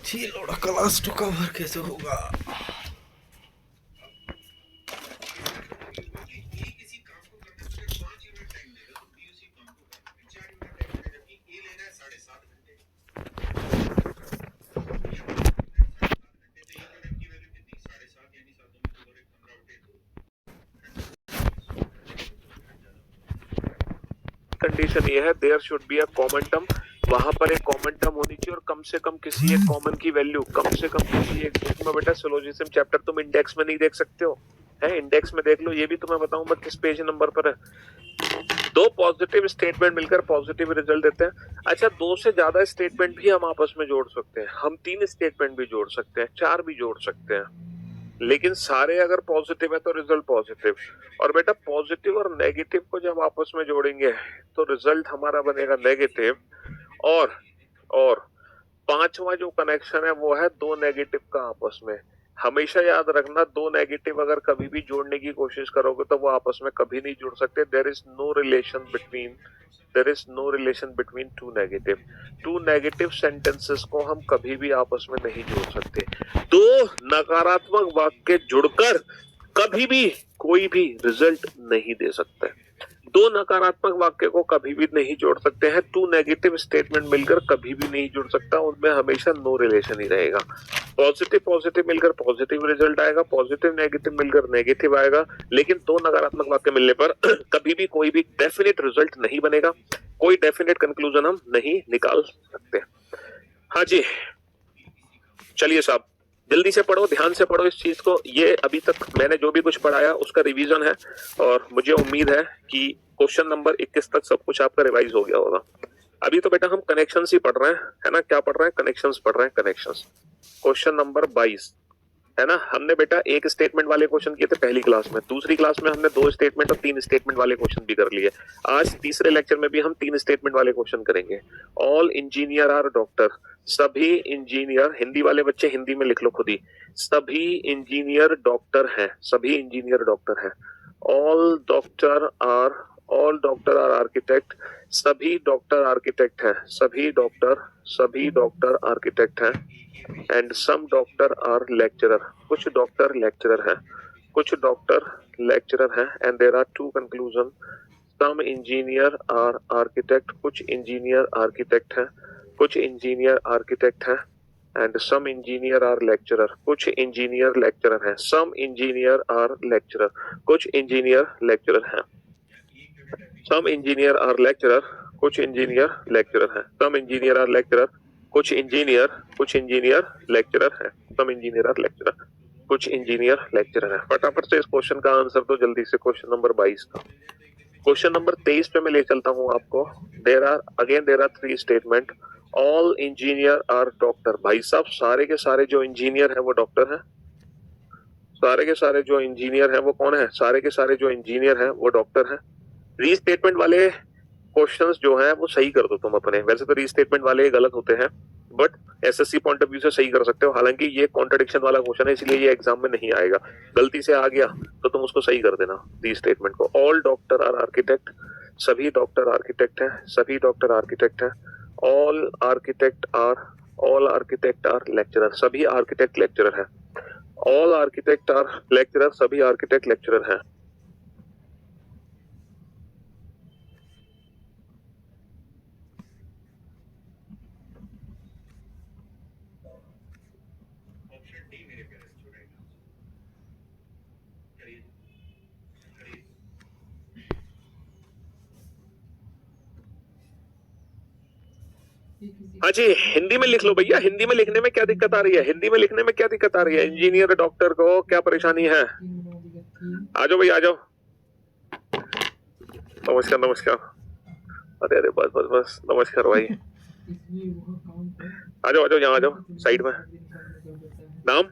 थोड़ा class to cover कैसे होगा? कंडीशन ये है, there should be a common term, वहां पर एक कॉमन टर्म होनी चाहिए और कम से कम किसी एक कॉमन की वैल्यू, कम से कम किसी एक बुक में। बेटा सिलोजिज्म चैप्टर तुम इंडेक्स में नहीं देख सकते हो, है इंडेक्स में देख लो, ये भी तुम्हें बताऊंगा किस पेज नंबर पर है। दो पॉजिटिव स्टेटमेंट मिलकर पॉजिटिव रिजल्ट देते हैं। अच्छा, दो से ज्यादा स्टेटमेंट भी हम आपस में जोड़ सकते हैं, हम 3 स्टेटमेंट भी जोड़ सकते हैं, 4 भी जोड़ सकते हैं, लेकिन सारे अगर पॉजिटिव है तो रिजल्ट पॉजिटिव। और बेटा पॉजिटिव और नेगेटिव को जब आपस में जोड़ेंगे तो रिजल्ट हमारा बनेगा नेगेटिव। और पांचवा जो कनेक्शन है वो है दो नेगेटिव का आपस में। हमेशा याद रखना, दो नेगेटिव अगर कभी भी जोड़ने की कोशिश करोगे तो वो आपस में कभी नहीं जुड़ सकते। There is no relation between two negative sentences को हम कभी भी आपस में नहीं जोड़ सकते। दो नकारात्मक वाक्य जुड़कर कभी भी कोई भी रिजल्ट नहीं दे सकते। दो नकारात्मक वाक्य को कभी भी नहीं जोड़ सकते हैं। टू नेगेटिव स्टेटमेंट मिलकर कभी भी नहीं जुड़ सकता, उनमें हमेशा नो रिलेशन ही रहेगा। पॉजिटिव पॉजिटिव मिलकर पॉजिटिव रिजल्ट आएगा, पॉजिटिव नेगेटिव मिलकर नेगेटिव आएगा, लेकिन दो नकारात्मक वाक्य मिलने पर कभी भी कोई भी डेफिनेट रिजल्ट नहीं बनेगा, कोई डेफिनेट कंक्लूजन हम नहीं निकाल सकते। हाँ जी, चलिए साहब जल्दी से पढ़ो, ध्यान से पढ़ो इस चीज को। ये अभी तक मैंने जो भी कुछ पढ़ाया उसका रिवीजन है और मुझे उम्मीद है कि क्वेश्चन नंबर 21 तक सब कुछ आपका रिवाइज हो गया होगा। अभी तो बेटा हम कनेक्शंस ही पढ़ रहे हैं, है ना? क्या पढ़ रहे हैं? कनेक्शंस पढ़ रहे हैं, कनेक्शंस। क्वेश्चन नंबर 22 है ना? हमने बेटा एक स्टेटमेंट वाले क्वेश्चन किए थे पहली क्लास में, दूसरी क्लास में हमने 2 स्टेटमेंट और 3 स्टेटमेंट वाले क्वेश्चन भी कर लिए। आज तीसरे लेक्चर में भी हम 3 स्टेटमेंट वाले क्वेश्चन करेंगे। ऑल इंजीनियर आर डॉक्टर, सभी इंजीनियर, हिंदी वाले बच्चे हिंदी में लिख लो खुद ही, सभी इंजीनियर डॉक्टर हैं, सभी इंजीनियर डॉक्टर हैं। ऑल डॉक्टर आर आर्किटेक्ट, सभी डॉक्टर आर्किटेक्ट हैं, सभी डॉक्टर आर्किटेक्ट हैं। And some doctor are lecturer, कुछ डॉक्टर लेक्चरर हैं, कुछ डॉक्टर लेक्चरर हैं। And there are 2 conclusion, some engineer are architect, कुछ इंजीनियर आर्किटेक्ट हैं, कुछ इंजीनियर आर्किटेक्ट हैं। And some engineer are lecturer, कुछ इंजीनियर लेक्चरर हैं, सम इंजीनियर आर लेक्चरर, कुछ इंजीनियर लेक्चरर हैं। सम इंजीनियर आर लेक्चरर, कुछ इंजीनियर लेक्चरर हैं, सम इंजीनियर आर लेक्चरर, कुछ इंजीनियर लेक्चरर है, सम इंजीनियर आर लेक्चरर, कुछ इंजीनियर लेक्चरर है। फटाफट से इस क्वेश्चन का आंसर दो जल्दी से, क्वेश्चन नंबर 22 का। क्वेश्चन नंबर 23 पे मैं ले चलता हूं आपको। There are 3 statement, all engineer are doctor. भाई साहब सारे के सारे जो इंजीनियर है वो डॉक्टर है, सारे के सारे जो इंजीनियर है वो कौन है? सारे के सारे जो इंजीनियर है वो डॉक्टर है। रीस्टेटमेंट वाले क्वेश्चंस जो हैं वो सही कर दो तुम अपने। वैसे तो रीस्टेटमेंट वाले गलत होते हैं, but SSC point of view से सही कर सकते हो। हालांकि ये कॉन्ट्रडिक्शन वाला क्वेश्चन है, इसलिए ये एग्जाम में नहीं आएगा। गलती से आ गया तो तुम उसको सही कर देना, रीस्टेटमेंट को। ऑल डॉक्टर आर आर्किटेक्ट, सभी डॉक्टर आर्किटेक्ट हैं, सभी डॉक्टर आर्किटेक्ट हैं। ऑल आर्किटेक्ट आर लेक्चरर, सभी आर्किटेक्ट लेक्चरर हैं। ऑल आर्किटेक्ट आर लेक्चरर, सभी आर्किटेक्ट लेक्चरर हैं। हाँ जी, हिंदी में लिख लो भैया। हिंदी में लिखने में क्या दिक्कत आ रही है? हिंदी में लिखने में क्या दिक्कत आ रही है? इंजीनियर डॉक्टर को क्या परेशानी है? आ जाओ भैया, आ जाओ। नमस्कार नमस्कार। अरे अरे बस बस बस, नमस्कार भाई। आ जाओ यहाँ आ जाओ साइड में। नाम?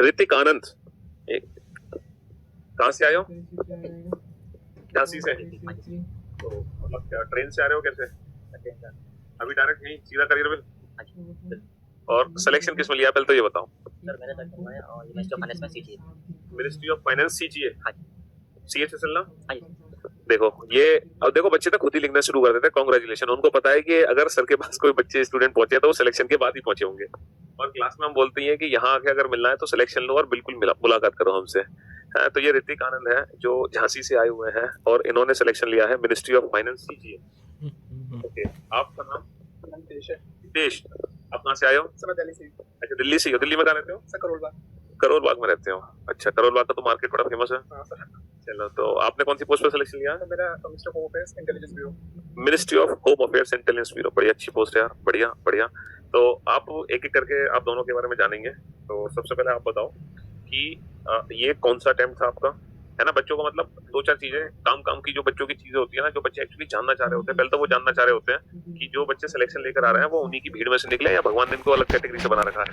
ऋतिक आनंद। कहाँ से आए हो? झांसी से। तो मतलब क्या ट्रेन से आ रहे हो? कैसे अभी डायरेक्ट यहीं सीधा करियर में? और सिलेक्शन किस में लिया पहले तो ये बताओ। सर मैंने सेलेक्ट करवाया और मिनिस्ट्री ऑफ फाइनेंस में CGA. Ministry of finance CGA. हाँ सीए से चलना। हाँ देखो ये, अब देखो बच्चे तो खुद ही लिखना शुरू कर देते हैं, कॉन्ग्रेचुलेशन। उनको पता है कि अगर सर के पास कोई बच्चे स्टूडेंट पहुंचे तो वो सिलेक्शन के बाद ही पहुंचे होंगे, और क्लास में हम बोलते हैं कि यहाँ आके अगर मिलना है तो सिलेक्शन लो और बिल्कुल मुलाकात करो हमसे। हाँ, तो ये ऋतिक आनंद है जो झांसी से आए हुए हैं और इन्होंने सिलेक्शन लिया है मिनिस्ट्री ऑफ फाइनेंस की। ओके, आपका नाम? देश। आप कहाँ से आए हो? सर दिल्ली से। अच्छा, दिल्ली से हो। दिल्ली में कहाँ रहते हो? सर करोल बाग। करोल बाग में रहते हो। अच्छा, करोल बाग का तो मार्केट बड़ा फेमस है। हाँ सर। चलो, तो आपने कौन सी पोस्ट पर सिलेक्शन लिया? तो मेरा minister of home affairs intelligence bureau. Ministry of home affairs intelligence bureau, बड़ी अच्छी पोस्ट है यार, बढ़िया बढ़िया। तो आप एक एक करके आप दोनों के बारे में जानेंगे। तो सबसे पहले आप बताओ कि ये कौन सा अटेम्प्ट था आपका, है ना? बच्चों को मतलब दो चार चीजें, काम की जो बच्चों की चीजें होती है ना, जो बच्चे एक्चुअली जानना चाह रहे होते हैं, पहले तो वो जानना चाह रहे होते हैं कि जो बच्चे सिलेक्शन लेकर आ रहे हैं वो उन्हीं की भीड़ में से निकले या भगवान ने इनको अलग कैटेगरी से बना रखा है।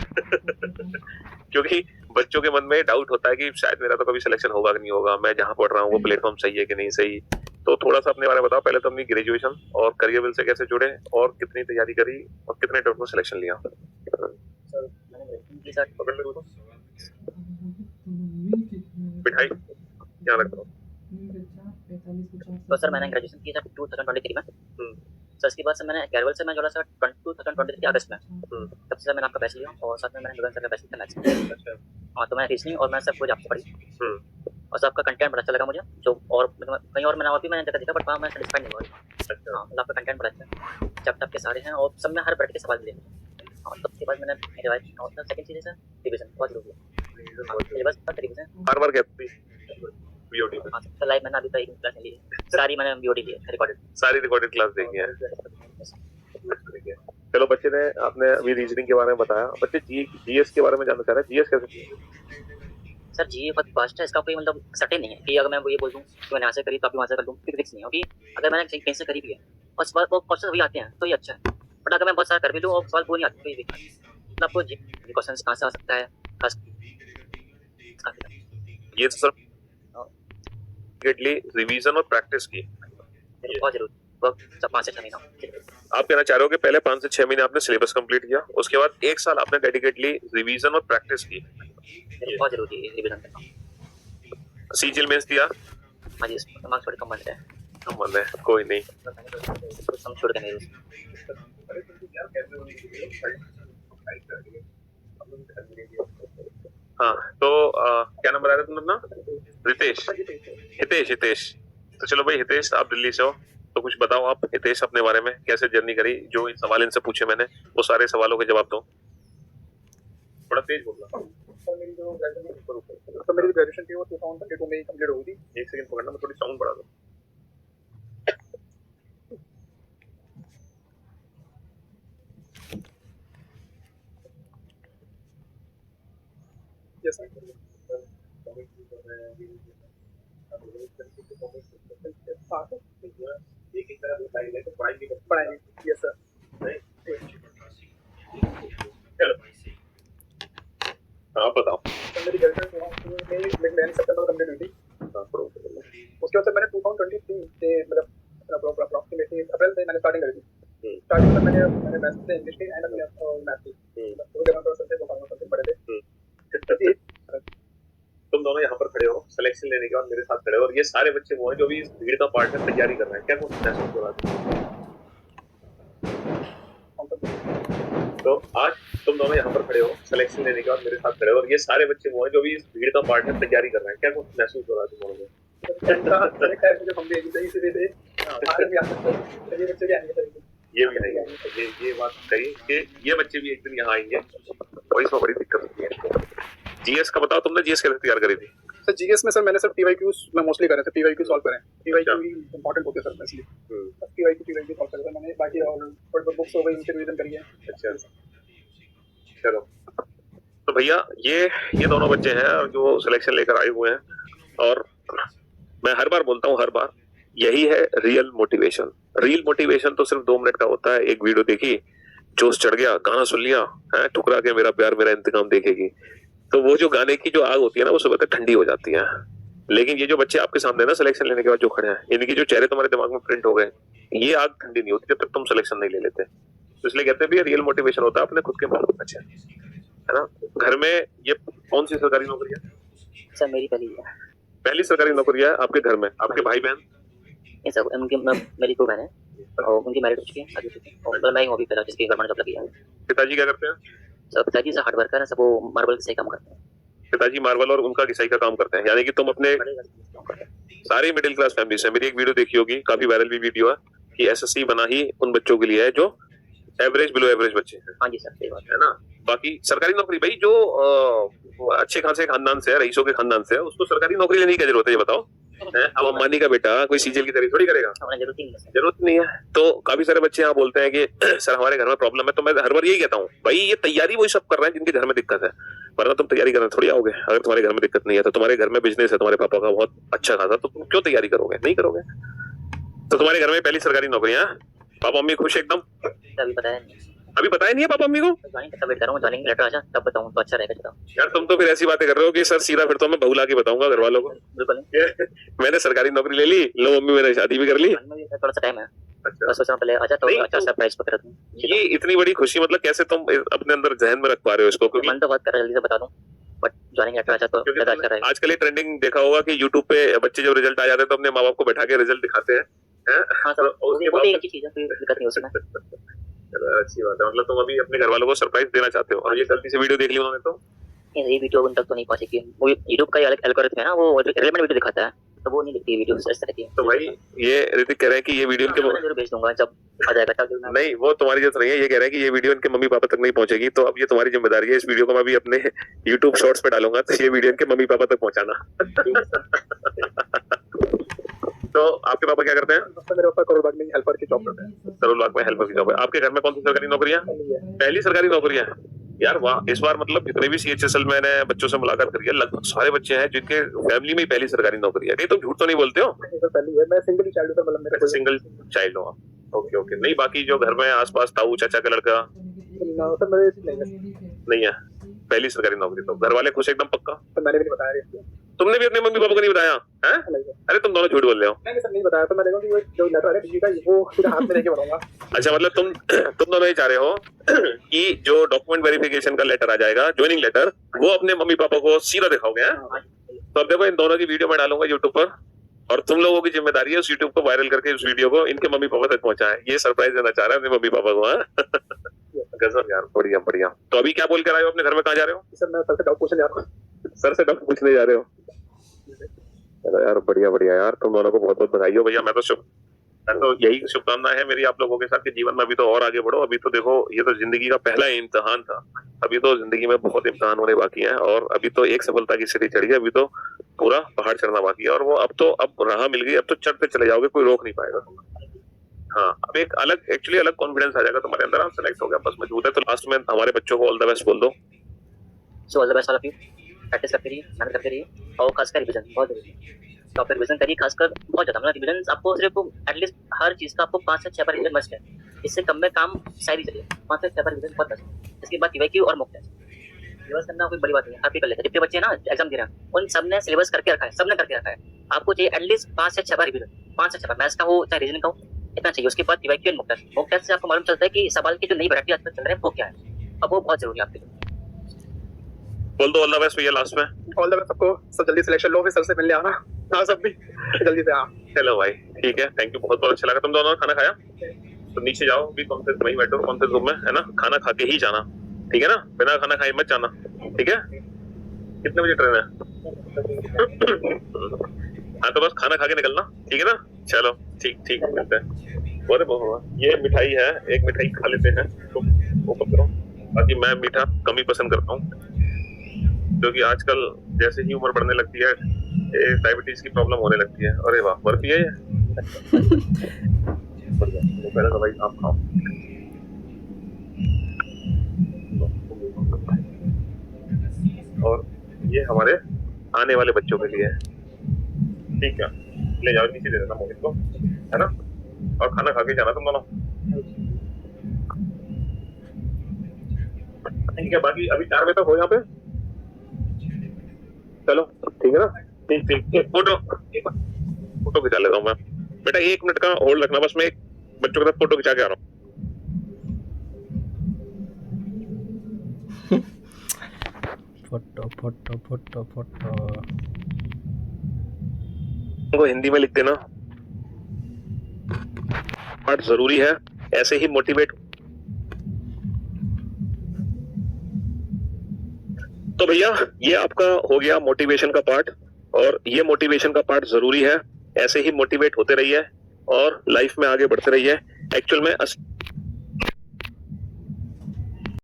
क्योंकि बच्चों के मन में डाउट होता है कि शायद मेरा तो कभी सिलेक्शन होगा कि नहीं होगा, मैं जहाँ पढ़ रहा हूँ वो प्लेटफॉर्म सही है कि नहीं सही। तो थोड़ा सा अपने बारे में बताओ। पहले तो अपनी ग्रेजुएशन और करियर विल से कैसे जुड़े और कितनी तैयारी करी और कितने अटेम्प्ट में सिलेक्शन लिया? मिठाई क्या लगता है? तो सर मैंने ग्रेजुएशन किया था 2023 में। सर इसके बाद से मैंने कैरवल से मैं जोड़ा सर 2023 अगस्त में। तब से मैंने आपका बैच लिया और साथ में मैंने गगन सर का बैच लिया मैथ्स। हाँ, तो मैं रीजनिंग और मैं सब कुछ आपसे पढ़ी और सबका कंटेंट बड़ा अच्छा लगा मुझे। जो और कहीं और मैंने और भी मैंने जगह देखा, बट वहाँ मैं सेटिस्फाइड नहीं हुआ। हाँ, मतलब आपका कंटेंट बड़ा अच्छा है, चैप्टर के सारे हैं और सब में हर बैठ के सवाल दिए। हाँ, तब उसके बाद मैंने रिवाइज और सेकंड चीज़ है रिवीजन, बहुत जरूरी है सिलेबस पर रिवीजन। हर बार कहती बीओडी में। हाँ सर, लाइव मैंने अभी तक एक क्लास नहीं ली है, सारी मैंने बीओडी ली है रिकॉर्डेड, सारी रिकॉर्डेड क्लास देखी है। चलो, बच्चे ने आपने अभी रीजनिंग के बारे में बताया, बच्चे जीएस के बारे में जानना चाह रहे हैं। जीएस कैसे? सर जी बहुत फास्ट है, इसका कोई मतलब सर्टेन नहीं है कि अगर मैं वो ये बोल दूँ कि मैंने यहाँ से करी तो आप वहाँ से कर दूँ, फिक्स नहीं है। क्योंकि अगर मैंने कहीं से करी भी है और सवाल वो क्वेश्चन वही आते हैं तो ये अच्छा है, बट अगर मैं बहुत सारा कर भी लूँ और सवाल वो नहीं आते तो ये मतलब आपको क्वेश्चन कहाँ से आ सकता है ये तो सर रिवीजन और प्रैक्टिस की बहुत जरूरी वक्त 5 से 6 महीना। आप कहना चाह रहे हो कि पहले 5 से 6 महीने आपने सिलेबस कंप्लीट किया, उसके बाद 1 साल आपने डेडिकेटली रिवीजन और प्रैक्टिस की। बहुत जरूरी है रिवीजन करना। सीजीएल मेंस दिया? हाँ जी, मार्क्स थोड़े कम बन रहे हैं। कम बन रहे हैं, कोई नहीं। हम छोड़ देंगे। हाँ, तो क्या नंबर आ रहा है तुम अपना? रितेश, हितेश। तो चलो भाई हितेश, आप दिल्ली से हो तो कुछ बताओ आप हितेश अपने बारे में, कैसे जर्नी करी? जो सवाल इनसे पूछे मैंने वो सारे सवालों के जवाब दो। थोड़ा तेज बोलना। तो मेरी ग्रेजुएशन थी वो 2022 में ही कंप्लीट हो गई थी। एक सेकंड पकड़ना, मैं थोड़ी साउंड बढ़ा दूं। पढ़ाई यस सर। हाँ बताओ। तो मेरी ग्रेजुएशन में सितंबर कंप्लीट हुई थी। उसके बाद से मैंने 2023 से मतलब अप्रॉक्सीमेटली अप्रैल से मैंने स्टार्टिंग करी थी। स्टार्टिंग में मैंने मैथ्स से इंग्लिश की एंड मैथ्स की दो जगह पर सब्जेक्ट पढ़े थे। तुम दोनों यहाँ पर खड़े हो, सिलेक्शन लेने के बाद मेरे साथ खड़े हो और ये सारे बच्चे वो हैं जो भी इस भीड़ का पार्ट में तैयारी कर रहे हैं। क्या कुछ महसूस हो रहा है? तो आज तुम दोनों यहाँ पर खड़े हो, सिलेक्शन लेने के बाद मेरे साथ खड़े हो और ये सारे बच्चे वो हैं जो भी इस भीड़ का पार्ट में तैयारी कर रहे हैं। क्या कुछ महसूस हो रहा है तुम लोगों को? ये भी आएंगे, ये बात सही कि ये बच्चे भी एक दिन यहाँ आएंगे और इसमें बड़ी दिक्कत होती है। जीएस का बताओ, तुमने जीएस कैसे तैयार करी थी? सर जीएस में सर मैंने सर पीवाईक्यूज में मोस्टली करे थे, पीवाईक्यू सॉल्व करें। पीवाईक्यू ही इंपॉर्टेंट होते हैं सर इसलिए पीवाईक्यू सॉल्व करे मैंने। बाकी और बुक्स हो गई, उनसे रिवीजन करी है। अच्छा, चलो। तो भैया ये दोनों बच्चे हैं जो सिलेक्शन लेकर आए हुए हैं और मैं हर बार बोलता हूँ, हर बार यही है रियल मोटिवेशन। रियल मोटिवेशन तो सिर्फ 2 मिनट का होता है। एक वीडियो देखी, जोश चढ़ गया, गाना सुन लिया, ठुकरा के मेरा प्यार मेरा इंतकाम देखेगी, तो वो जो गाने की जो आग होती है ना वो सुबह तक ठंडी हो जाती है। लेकिन ये जो बच्चे आपके सामने ना सिलेक्शन लेने के बाद जो खड़े हैं, इनकी जो चेहरे तुम्हारे दिमाग में प्रिंट हो गए, ये आग ठंडी नहीं होती जब तक तुम सिलेक्शन नहीं ले लेते। तो इसलिए कहते हैं भी रियल मोटिवेशन होता है अपने खुद के मन में, अच्छा है ना? घर में ये कौन सी सरकारी नौकरी है? सर मेरी पहली है। पहली सरकारी नौकरी है आपके घर में? आपके भाई बहन? नहीं सर, उनकी मेरी 2 बहनें हैं और उनकी मैरिड हो चुकी है, शादी हो चुकी है, और मैं ही हूँ अभी फिलहाल जिसकी गवर्नमेंट जॉब लगी है। पिताजी क्या करते हैं? सर पिताजी से हार्ड वर्कर है, सब वो मार्बल से काम करते हैं। पिताजी मार्बल और उनका घिसाई का काम करते हैं, यानी कि तुम अपने सारी मिडिल क्लास फैमिली से। मेरी एक वीडियो देखी होगी, काफी वायरल भी वीडियो है कि एसएससी बना ही उन बच्चों के लिए है जो एवरेज बिलो एवरेज बच्चे हैं। हाँ जी सर, सही बात है ना। बाकी सरकारी नौकरी भाई जो अच्छे खासे खानदान से है, रईसों के खानदान से है, उसको सरकारी नौकरी लेने की क्या जरूरत है ये बताओ? अब अंबानी का बेटा कोई सीजीएल की तैयारी थोड़ी करेगा, जरूरत नहीं है। तो काफी सारे बच्चे यहाँ बोलते हैं कि सर हमारे घर में प्रॉब्लम है, तो मैं हर बार यही कहता हूँ भाई ये तैयारी वही सब कर रहे हैं जिनके घर में दिक्कत है, वरना तुम तैयारी करने थोड़ी आओगे। अगर तुम्हारे घर में दिक्कत नहीं है तो तुम्हारे घर में बिजनेस है तुम्हारे पापा का बहुत अच्छा खासा, तो तुम क्यों तैयारी करोगे? नहीं करोगे। तो तुम्हारे घर में पहली सरकारी नौकरियां, पापा मम्मी खुश एकदम? अभी बताया नहीं, अभी बताया नहीं है पापा मम्मी को? ज्वाइनिंग का वेट कर रहा हूँ, ज्वाइनिंग लेटर आ जाए तब बताऊँ तो अच्छा रहेगा। यार तुम तो फिर ऐसी बातें कर रहे हो कि सर सीधा फिर तो मैं बहू ला के बताऊंगा घर वालों को। बिल्कुल मैंने सरकारी नौकरी ले ली, लो मम्मी मैंने शादी भी कर ली। थोड़ा सा टाइम है, अच्छा। बस सोच रहा हूँ पहले आ जाए तो अच्छा सा प्राइस पकड़ दूँ। ये इतनी बड़ी खुशी मतलब कैसे तुम अपने अंदर जहन में रख पा रहे हो इसको? क्योंकि मन तो बहुत कर रहा है, जल्दी से बता दूँ, बट ज्वाइनिंग लेटर आ जाए तो ज्यादा अच्छा रहेगा। आजकल ये ट्रेंडिंग देखा होगा कि यूट्यूब पे बच्चे जब रिजल्ट आ जाते हैं तो अपने माँ बाप को बैठा के रिजल्ट दिखाते हैं। हाँ सर, वो भी एक अच्छी चीज है, कोई दिक्कत नहीं उसमें। अच्छी बात है, मतलब तुम अभी अपने घर वालों को सरप्राइज देना चाहते हो। और ये गलती से वीडियो देख ली उन्होंने तो ये वीडियो उन तक तो नहीं पहुंचेगी, वो यूट्यूब का अलग एल्गोरिथम है ना, वो रेलेवेंट वीडियो दिखाता है, तो वो नहीं दिखती वीडियो इस तरह की। तो भाई ये ऋतिक कह रहे हैं कि ये वीडियो इनके जरूर भेज दूंगा जब आ जाएगा तब। नहीं वो तुम्हारी जरूरत नहीं है, ये कह रहे हैं कि ये वीडियो इनके मम्मी पापा तक नहीं पहुंचेगी, तो अब ये तुम्हारी जिम्मेदारी है। इस वीडियो को मैं भी अपने YouTube शॉर्ट्स पे डालूंगा, तो ये वीडियो इनके मम्मी पापा तक पहुंचाना। तो आपके पापा क्या करते हैं? मेरे पापा करोल बाग में हेल्पर की जॉब करते हैं। करोल बाग में हेल्पर की जॉब है। आपके घर में कौन सी सरकारी नौकरियां? पहली सरकारी नौकरियां। यार वाह, इस बार मतलब जितने भी CHSL मैंने बच्चों से मुलाकात करी है लगभग सारे बच्चे हैं जिनके फैमिली में ही पहली सरकारी नौकरी है। नहीं तुम झूठ तो नहीं बोलते हो? पहली है, मैं सिंगल चाइल्ड हूं, मतलब मेरे सिंगल चाइल्ड हो आप? Okay okay. नहीं बाकी जो घर में आसपास ताऊ चाचा का लड़का सर मेरे नहीं है पहली सरकारी नौकरी, तो घर वाले खुश एकदम पक्का? तो मैंने भी नहीं बताया। तुमने भी अपने मम्मी पापा को नहीं बताया है? अरे तुम दोनों झूठ बोल रहे हो। मैंने सर नहीं बताया, तो मैं देखा कि वो जो लेटर है डिग्री का वो सीधा हाथ में लेके बनाऊंगा। अच्छा मतलब तुम दोनों ये चाह रहे हो कि जो डॉक्यूमेंट वेरिफिकेशन का लेटर आ जाएगा, ज्वाइनिंग लेटर, वो अपने मम्मी पापा को सीधा दिखाओगे? तो अब देखो इन दोनों की वीडियो मैं डालूंगा यूट्यूब पर, और तुम लोगों की जिम्मेदारी है उस यूट्यूब को वायरल करके उस वीडियो को इनके मम्मी पापा तक पहुंचाए। ये सरप्राइज देना चाह रहा है अपने मम्मी पापा को। गजब यार, बढ़िया बढ़िया। तो अभी क्या बोल कर आए हो अपने घर में? कहाँ जा रहे हो? सर मैं सर से डाउट पूछने जा रहा हूँ। सर से डाउट पूछने जा रहे हो? चलो यार बढ़िया बढ़िया यार, तुम दोनों को बहुत बहुत बधाई हो भैया। मैं तो यही शुभकामना है मेरी आप लोगों के साथ कि जीवन में अभी तो और आगे बढ़ो। अभी तो देखो ये तो जिंदगी का पहला इम्तिहान था, अभी तो जिंदगी में बहुत इम्तिहान होने बाकी हैं, और अभी तो एक सफलता की सीढ़ी चढ़ी है, अभी तो पूरा पहाड़ चढ़ना बाकी है। और वो अब राह मिल गई, अब तो चढ़ते चले जाओगे, कोई रोक नहीं पाएगा। हाँ अब एक एक्चुअली अलग कॉन्फिडेंस आ जाएगा तुम्हारे अंदर, आप सेलेक्ट हो गया बस मजबूत है। तो लास्ट में हमारे बच्चों को ऑल द बेस्ट बोल दो। So all the best all of you, practice करते रहिए, मेहनत करते रहिए, और खासकर रिवीजन बहुत जरूरी है। तो आप रिवीजन करिए, खासकर बहुत ज्यादा, मतलब रिवीजन आपको सिर्फ एटलीस्ट हर चीज का आपको 5 से 6 बार रिवीजन मस्ट है। इससे कम में काम शायद ही चलिए, 5 से 6 बार रिवीजन बहुत मस्ट है। इसके बाद PYQ और मॉक टेस्ट सिलेबस करना कोई बड़ी बात नहीं है, आप ही कर लेते हैं। जितने बच्चे ना एग्जाम दे रहे हैं उन सब ने सिलेबस करके रखा है, सबने करके रखा है। आपको चाहिए एटलीस्ट 5 से 6 बार रिवीजन, 5 से 6 बार, मैथ्स का हो चाहे रीजनिंग का हो, इतना चाहिए। उसके बाद PYQ और मॉक टेस्ट से आपको मालूम चलता है कि सवाल की जो नई वैरायटी आजकल चल रहे हैं वो क्या है, अब वो बहुत जरूरी है आपके लिए। बोल दो ऑल द बेस्ट भैया लास्ट में। ऑल द बेस्ट सबको, सब जल्दी सिलेक्शन लो, फिर सर से मिलने आना। हाँ सब भी जल्दी से। हाँ चलो भाई ठीक है, थैंक यू, बहुत बहुत अच्छा लगा। तुम दोनों खाना खाया? तो नीचे जाओ भी, कॉन्फ्रेंस वहीं बैठो, कॉन्फ्रेंस रूम में है ना, खाना खा के ही जाना, ठीक है ना? बिना खाना खाए मत जाना, ठीक है? कितने बजे ट्रेन है? हाँ तो बस खाना खा के निकलना, ठीक है ना? चलो ठीक मिलते हैं। अरे बाबा ये मिठाई है, एक मिठाई खा लेते हैं, तुम ओपन करो। बाकी मैं मीठा कम ही पसंद करता हूँ, क्योंकि आजकल जैसे ही उम्र बढ़ने लगती है डायबिटीज की प्रॉब्लम होने लगती है। अरे वाह बर्फी है ये। पहले तो भाई आप खाओ। और ये हमारे आने वाले बच्चों के लिए है, ठीक है? ले जाओ, नीचे दे देना मोहित को, है ना? और खाना खा के जाना तुम दोनों, ठीक है? बाकी अभी 4 बजे तक हो यहाँ पे, चलो ठीक है ना? ठीक फोटो खिंचा लेता हूँ मैं। बेटा 1 मिनट का होल्ड रखना बस, मैं एक बच्चों के साथ फोटो खिंचा के आ रहा हूँ। फोटो उनको हिंदी में लिख देना, पार्ट जरूरी है, ऐसे ही मोटिवेट। तो भैया ये आपका हो गया मोटिवेशन का पार्ट, और ये मोटिवेशन का पार्ट जरूरी है, ऐसे ही मोटिवेट होते रहिए और लाइफ में आगे बढ़ते रहिए। एक्चुअल में